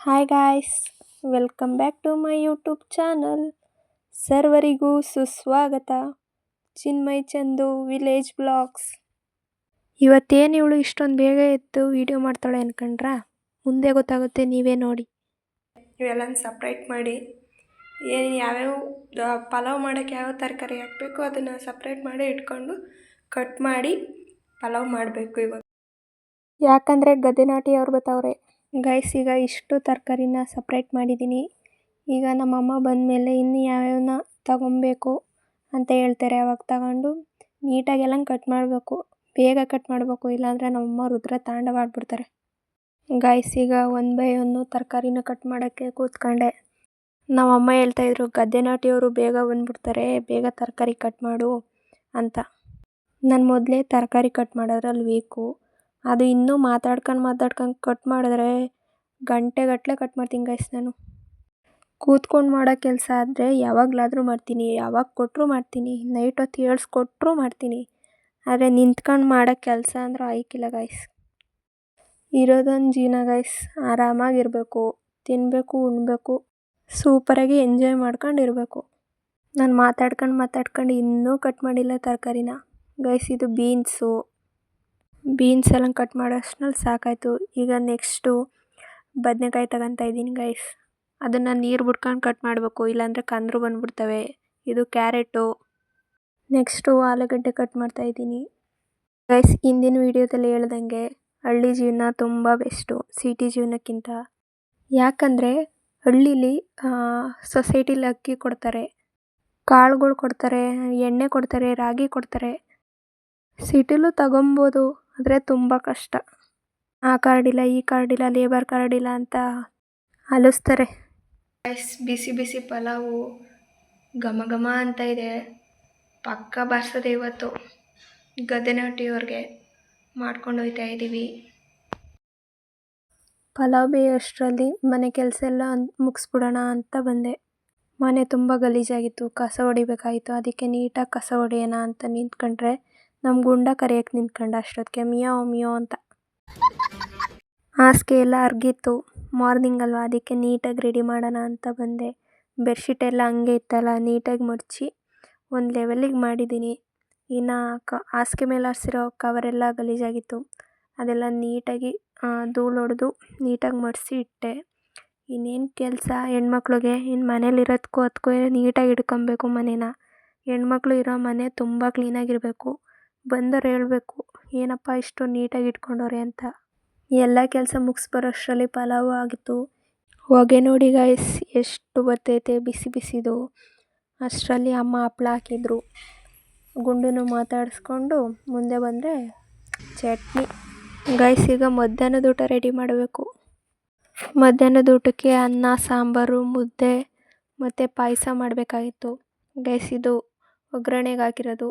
Hi guys, welcome back to my YouTube channel. ಸರ್ವರಿಗೂ ಸುಸ್ವಾಗತ. Chinmay Chandu village blogs. ಇವತ್ತೇನು ಇವಳು ಇಷ್ಟೊಂದು ಬೇಗ ಎದ್ದು ವಿಡಿಯೋ ಮಾಡ್ತಾಳೆ ಅನ್ಕೊಂಡ್ರಾ? ಮುಂದೆ ಗೊತ್ತಾಗುತ್ತೆ, ನೀವೇ ನೋಡಿ. ಇವೆಲ್ಲ ಸಪ್ರೇಟ್ ಮಾಡಿ ಯಾವ್ಯಾವ ಪಲಾವ್ ಮಾಡೋಕ್ಕೆ ಯಾವ್ಯಾವ ತರಕಾರಿ ಹಾಕಬೇಕು ಅದನ್ನು ಸಪ್ರೇಟ್ ಮಾಡಿ ಇಟ್ಕೊಂಡು ಕಟ್ ಮಾಡಿ ಪಲಾವ್ ಮಾಡಬೇಕು ಇವಾಗ. ಯಾಕಂದರೆ ಗದ್ದೆ ನಾಟಿ ಅವ್ರು ಬರ್ತಾವ್ರೆ ಗೈಸ್. ಈಗ ಇಷ್ಟು ತರಕಾರಿನ ಸಪ್ರೇಟ್ ಮಾಡಿದ್ದೀನಿ. ಈಗ ನಮ್ಮಮ್ಮ ಬಂದಮೇಲೆ ಇನ್ನು ಯಾವ್ಯಾವನ್ನ ತಗೊಬೇಕು ಅಂತ ಹೇಳ್ತಾರೆ. ಅವಾಗ ತಗೊಂಡು ನೀಟಾಗೆಲ್ಲ ಕಟ್ ಮಾಡಬೇಕು, ಬೇಗ ಕಟ್ ಮಾಡಬೇಕು, ಇಲ್ಲಾಂದರೆ ನಮ್ಮಮ್ಮ ರುದ್ರ ತಾಂಡವ ಆಡ್ಬಿಡ್ತಾರೆ ಗೈಸ್. ಈಗ 1 ಬೈ 1 ತರಕಾರಿನ ಕಟ್ ಮಾಡೋಕ್ಕೆ ಕೂತ್ಕೊಂಡೆ. ನಮ್ಮಮ್ಮ ಹೇಳ್ತಾಯಿದ್ರು, ಗದ್ದೆ ನಾಟಿಯವರು ಬೇಗ ಬಂದ್ಬಿಡ್ತಾರೆ, ಬೇಗ ತರಕಾರಿ ಕಟ್ ಮಾಡು ಅಂತ. ನಾನು ಮೊದಲೇ ತರಕಾರಿ ಕಟ್ ಮಾಡೋದ್ರಲ್ಲಿ ವೀಕು. ಅದು ಇನ್ನೂ ಮಾತಾಡ್ಕೊಂಡು ಕಟ್ ಮಾಡಿದ್ರೆ ಗಂಟೆಗಟ್ಟಲೆ ಕಟ್ ಮಾಡ್ತೀನಿ ಗೈಸ್. ನಾನು ಕೂತ್ಕೊಂಡು ಮಾಡೋ ಕೆಲಸ ಆದರೆ ಯಾವಾಗಲಾದರೂ ಮಾಡ್ತೀನಿ, ಯಾವಾಗ ಕೊಟ್ಟರು ಮಾಡ್ತೀನಿ, ನೈಟ್ ಹೊತ್ತು ಏಳ್ಸ್ಕೊಟ್ರೂ ಮಾಡ್ತೀನಿ. ಆದರೆ ನಿಂತ್ಕೊಂಡು ಮಾಡೋ ಕೆಲಸ ಅಂದ್ರೆ ಆಯ್ಕಿಲ್ಲ ಗೈಸ್. ಇರೋದೊಂದು ಜೀವನ ಗೈಸ್, ಆರಾಮಾಗಿರಬೇಕು, ತಿನ್ನಬೇಕು, ಉಣ್ಣಬೇಕು, ಸೂಪರಾಗಿ ಎಂಜಾಯ್ ಮಾಡ್ಕೊಂಡಿರಬೇಕು. ನಾನು ಮಾತಾಡ್ಕೊಂಡು ಇನ್ನೂ ಕಟ್ ಮಾಡಿಲ್ಲ ತರಕಾರಿನ ಗೈಸ್. ಇದು ಬೀನ್ಸ್ ಎಲ್ಲ ಕಟ್ ಮಾಡೋಷ್ಟ್ರಲ್ಲಿ ಸಾಕಾಯಿತು. ಈಗ ನೆಕ್ಸ್ಟು ಬದನೆಕಾಯಿ ತಗೊತಾ ಇದ್ದೀನಿ ಗೈಸ್. ಅದನ್ನು ನೀರು ಬಿಡ್ಕೊಂಡು ಕಟ್ ಮಾಡಬೇಕು, ಇಲ್ಲಾಂದರೆ ಕಂದ್ರು ಬಂದ್ಬಿಡ್ತವೆ. ಇದು ಕ್ಯಾರೆಟು. ನೆಕ್ಸ್ಟು ಆಲೂಗಡ್ಡೆ ಕಟ್ ಮಾಡ್ತಾಯಿದ್ದೀನಿ ಗೈಸ್. ಹಿಂದಿನ ವೀಡಿಯೋದಲ್ಲಿ ಹೇಳ್ದಂಗೆ ಹಳ್ಳಿ ಜೀವನ ತುಂಬ ಬೆಸ್ಟು ಸಿಟಿ ಜೀವನಕ್ಕಿಂತ. ಯಾಕಂದರೆ ಹಳ್ಳೀಲಿ ಸೊಸೈಟಿಲಿ ಅಕ್ಕಿ ಕೊಡ್ತಾರೆ, ಕಾಳುಗಳು ಕೊಡ್ತಾರೆ, ಎಣ್ಣೆ ಕೊಡ್ತಾರೆ, ರಾಗಿ ಕೊಡ್ತಾರೆ. ಸಿಟಿಲೂ ತಗೊಬೋದು, ಆದರೆ ತುಂಬ ಕಷ್ಟ. ಆ ಕಾರ್ಡ್ ಇಲ್ಲ, ಈ ಕಾರ್ಡ್ ಇಲ್ಲ, ಲೇಬರ್ ಕಾರ್ಡ್ ಇಲ್ಲ ಅಂತ ಅಲಿಸ್ತಾರೆ. ಬಿಸಿ ಬಿಸಿ ಪಲಾವು ಘಮ ಘಮ ಅಂತ ಇದೆ. ಪಕ್ಕ ಬಾರಿಸೋದೆ ಇವತ್ತು. ಗದ್ದೆ ನಾಟಿಯವ್ರಿಗೆ ಮಾಡ್ಕೊಂಡು ಹೋಗ್ತಾ ಇದ್ದೀವಿ. ಪಲಾವ್ ಬೇಯೋಷ್ಟರಲ್ಲಿ ಮನೆ ಕೆಲಸ ಎಲ್ಲ ಮುಗಿಸ್ಬಿಡೋಣ ಅಂತ ಬಂದೆ. ಮನೆ ತುಂಬ ಗಲೀಜಾಗಿತ್ತು, ಕಸ ಹೊಡಿಬೇಕಾಗಿತ್ತು. ಅದಕ್ಕೆ ನೀಟಾಗಿ ಕಸ ಹೊಡೆಯೋಣ ಅಂತ ನಿಂತ್ಕೊಂಡ್ರೆ ನಮ್ಮ ಗುಂಡ ಕರೆಯೋಕ್ಕೆ ನಿಂತ್ಕೊಂಡ. ಅಷ್ಟೊತ್ತಿಗೆ ಮಿಯೋ ಅಂತ ಹಾಸಿಗೆ ಎಲ್ಲ ಹರ್ಗಿತ್ತು. ಮಾರ್ನಿಂಗ್ ಅಲ್ವಾ, ಅದಕ್ಕೆ ನೀಟಾಗಿ ರೆಡಿ ಮಾಡೋಣ ಅಂತ ಬಂದೆ. ಬೆಡ್ಶೀಟ್ ಎಲ್ಲ ಹಂಗೆ ಇತ್ತಲ್ಲ, ನೀಟಾಗಿ ಮಡಚಿ ಒಂದು ಲೆವೆಲಿಗೆ ಮಾಡಿದ್ದೀನಿ. ಇನ್ನು ಹಾಸಿಗೆ ಮೇಲೆ ಹಾಸಿರೋ ಕವರೆಲ್ಲ ಗಲೀಜಾಗಿತ್ತು, ಅದೆಲ್ಲ ನೀಟಾಗಿ ಧೂಳು ಹೊಡೆದು ನೀಟಾಗಿ ಮಡಿಸಿ ಇಟ್ಟೆ. ಇನ್ನೇನು ಕೆಲಸ ಹೆಣ್ಮಕ್ಳಿಗೆ, ಇನ್ನು ಮನೇಲಿರೋದಕ್ಕೂ ಅದಕ್ಕೂ ನೀಟಾಗಿ ಇಟ್ಕೊಬೇಕು ಮನೇನ. ಹೆಣ್ಮಕ್ಳು ಇರೋ ಮನೆ ತುಂಬ ಕ್ಲೀನಾಗಿರಬೇಕು. ಬಂದವ್ರು ಹೇಳಬೇಕು, ಏನಪ್ಪ ಇಷ್ಟು ನೀಟಾಗಿ ಇಟ್ಕೊಂಡವ್ರೆ ಅಂತ. ಎಲ್ಲ ಕೆಲಸ ಮುಗಿಸ್ಬರೋಷ್ಟರಲ್ಲಿ ಪಲಾವು ಆಗಿತ್ತು. ಹೊಗೆ ನೋಡಿ ಗೈಸ್ ಎಷ್ಟು ಬರ್ತೈತೆ ಬಿಸಿ ಬಿಸಿದು. ಅಷ್ಟರಲ್ಲಿ ಅಮ್ಮ ಹಪ್ಳ ಹಾಕಿದ್ರು. ಗುಂಡನ್ನು ಮಾತಾಡಿಸ್ಕೊಂಡು ಮುಂದೆ ಬಂದರೆ ಚಟ್ನಿ ಗೈಸ್. ಈಗ ಮಧ್ಯಾಹ್ನದ ಊಟ ರೆಡಿ ಮಾಡಬೇಕು. ಮಧ್ಯಾಹ್ನದ ಊಟಕ್ಕೆ ಅನ್ನ, ಸಾಂಬಾರು, ಮುದ್ದೆ ಮತ್ತು ಪಾಯಸ ಮಾಡಬೇಕಾಗಿತ್ತು ಗೈಸ್. ಇದು ಒಗ್ಗರಣೆಗೆ ಹಾಕಿರೋದು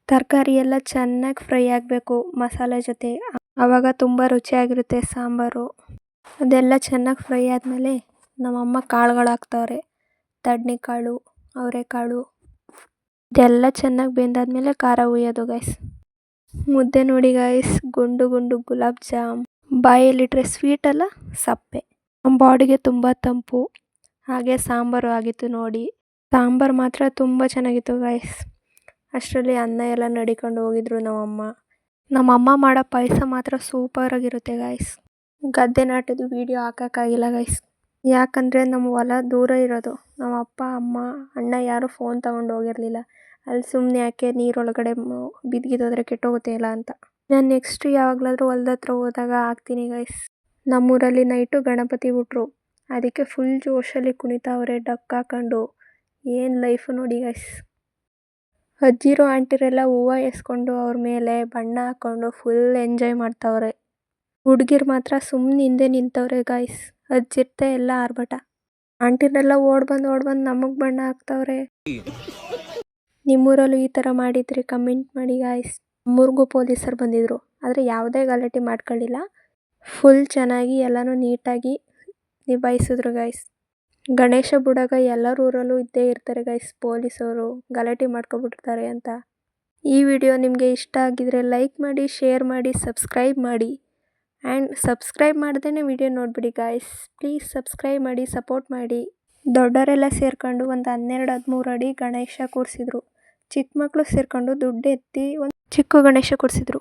ತರಕಾರಿ ಎಲ್ಲ ಚೆನ್ನಾಗಿ ಫ್ರೈ ಆಗಬೇಕು ಮಸಾಲೆ ಜೊತೆ, ಆವಾಗ ತುಂಬ ರುಚಿಯಾಗಿರುತ್ತೆ ಸಾಂಬಾರು. ಅದೆಲ್ಲ ಚೆನ್ನಾಗಿ ಫ್ರೈ ಆದಮೇಲೆ ನಮ್ಮಮ್ಮ ಕಾಳುಗಳು ಹಾಕ್ತವ್ರೆ. ತಡ್ನಿಕಾಳು, ಅವರೆಕಾಳು, ಇದೆಲ್ಲ ಚೆನ್ನಾಗಿ ಬೆಂದಾದ್ಮೇಲೆ ಖಾರ ಹುಯ್ಯೋದು ಗೈಸ್. ಮುದ್ದೆ ನೋಡಿ ಗೈಸ್, ಗುಂಡು ಗುಲಾಬ್ ಜಾಮ್. ಬಾಯಲ್ಲಿಟ್ಟರೆ ಸ್ವೀಟ್ ಅಲ್ಲ, ಸಪ್ಪೆ. ನಮ್ಮ ಬಾಡಿಗೆ ತುಂಬ ತಂಪು. ಹಾಗೆ ಸಾಂಬಾರು ಆಗಿತ್ತು ನೋಡಿ. ಸಾಂಬಾರು ಮಾತ್ರ ತುಂಬ ಚೆನ್ನಾಗಿತ್ತು ಗೈಸ್. ಅಷ್ಟರಲ್ಲಿ ಅನ್ನ ಎಲ್ಲ ನಡಿಕೊಂಡು ಹೋಗಿದ್ರು ನಮ್ಮಮ್ಮ ಮಾಡೋ ಪಾಯಸ ಮಾತ್ರ ಸೂಪರಾಗಿರುತ್ತೆ ಗೈಸ್. ಗದ್ದೆ ನಾಟೋದು ವೀಡಿಯೋ ಹಾಕೋಕ್ಕಾಗಿಲ್ಲ ಗೈಸ್, ಯಾಕಂದರೆ ನಮ್ಮ ಹೊಲ ದೂರ ಇರೋದು. ನಮ್ಮ ಅಪ್ಪ, ಅಮ್ಮ, ಅಣ್ಣ ಯಾರೂ ಫೋನ್ ತಗೊಂಡು ಹೋಗಿರಲಿಲ್ಲ. ಅಲ್ಲಿ ಸುಮ್ಮನೆ ಯಾಕೆ ನೀರೊಳಗಡೆ ಬಿದ್ದಿದ್ದೋದ್ರೆ ಕೆಟ್ಟೋಗುತ್ತೆ ಇಲ್ಲ ಅಂತ. ನಾನು ನೆಕ್ಸ್ಟ್ ಯಾವಾಗಲಾದರೂ ಹೊಲ್ದ ಹತ್ರ ಹೋದಾಗ ಹಾಕ್ತೀನಿ ಗೈಸ್. ನಮ್ಮೂರಲ್ಲಿ ನೈಟು ಗಣಪತಿ ಬಿಟ್ರು, ಅದಕ್ಕೆ ಫುಲ್ ಜೋಶಲ್ಲಿ ಕುಣಿತಾವ್ರೆ ಡಕ್ ಹಾಕೊಂಡು. ಏನು ಲೈಫು ನೋಡಿ ಗೈಸ್. ಅಜ್ಜಿರು ಆಂಟಿರೆಲ್ಲ ಹೂವು ಎಸ್ಕೊಂಡು ಅವ್ರ ಮೇಲೆ ಬಣ್ಣ ಹಾಕ್ಕೊಂಡು ಫುಲ್ ಎಂಜಾಯ್ ಮಾಡ್ತಾವ್ರೆ. ಹುಡುಗಿರು ಮಾತ್ರ ಸುಮ್ಮನೆ ಹಿಂದೆ ನಿಂತವ್ರೆ ಗಾಯ್ಸ್. ಅಜ್ಜಿರ್ತೆ ಎಲ್ಲ ಆರ್ಭಟ. ಆಂಟಿರೆಲ್ಲ ಓಡ್ ಬಂದು ನಮಗೆ ಬಣ್ಣ ಹಾಕ್ತವ್ರೆ. ನಿಮ್ಮೂರಲ್ಲೂ ಈ ಥರ ಮಾಡಿದ್ರಿ ಕಮೆಂಟ್ ಮಾಡಿ ಗಾಯ್ಸ್. ನಮ್ಮೂರಿಗೂ ಪೊಲೀಸರು ಬಂದಿದ್ರು, ಆದರೆ ಯಾವುದೇ ಗಲಾಟೆ ಮಾಡ್ಕೊಳ್ಳಿಲ್ಲ. ಫುಲ್ ಚೆನ್ನಾಗಿ ಎಲ್ಲನೂ ನೀಟಾಗಿ ನಿಭಾಯಿಸಿದ್ರು ಗೈಸ್. ಗಣೇಶ ಬಿಡಾಗ ಎಲ್ಲರ ಊರಲ್ಲೂ ಇದ್ದೇ ಇರ್ತಾರೆ ಗೈಸ್ ಪೊಲೀಸವರು, ಗಲಾಟೆ ಮಾಡ್ಕೊಬಿಟ್ಟಿರ್ತಾರೆ ಅಂತ. ಈ ವಿಡಿಯೋ ನಿಮಗೆ ಇಷ್ಟ ಆಗಿದ್ರೆ ಲೈಕ್ ಮಾಡಿ, ಶೇರ್ ಮಾಡಿ, ಸಬ್ಸ್ಕ್ರೈಬ್ ಮಾಡಿ. ಆ್ಯಂಡ್ ಸಬ್ಸ್ಕ್ರೈಬ್ ಮಾಡ್ದೇ ವಿಡಿಯೋ ನೋಡಿಬಿಡಿ ಗಾಯ್ಸ್. ಪ್ಲೀಸ್ ಸಬ್ಸ್ಕ್ರೈಬ್ ಮಾಡಿ, ಸಪೋರ್ಟ್ ಮಾಡಿ. ದೊಡ್ಡವರೆಲ್ಲ ಸೇರ್ಕೊಂಡು ಒಂದು 12-13 ಅಡಿ ಗಣೇಶ ಕೂರಿಸಿದ್ರು. ಚಿಕ್ಕ ಮಕ್ಕಳು ಸೇರ್ಕೊಂಡು ದುಡ್ಡು ಎತ್ತಿ ಒಂದು ಚಿಕ್ಕ ಗಣೇಶ ಕೂರಿಸಿದ್ರು.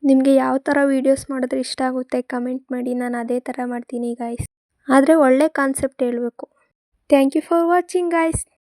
ನಿಮಗೆ ಯಾವ ಥರ ವೀಡಿಯೋಸ್ ಮಾಡಿದ್ರೆ ಇಷ್ಟ ಆಗುತ್ತೆ ಕಮೆಂಟ್ ಮಾಡಿ. ನಾನು ಅದೇ ಥರ ಮಾಡ್ತೀನಿ ಗಾಯ್ಸ್. ಆದರೆ ಒಳ್ಳೆ ಕಾನ್ಸೆಪ್ಟ್ ಹೇಳಬೇಕು. Thank you for watching guys.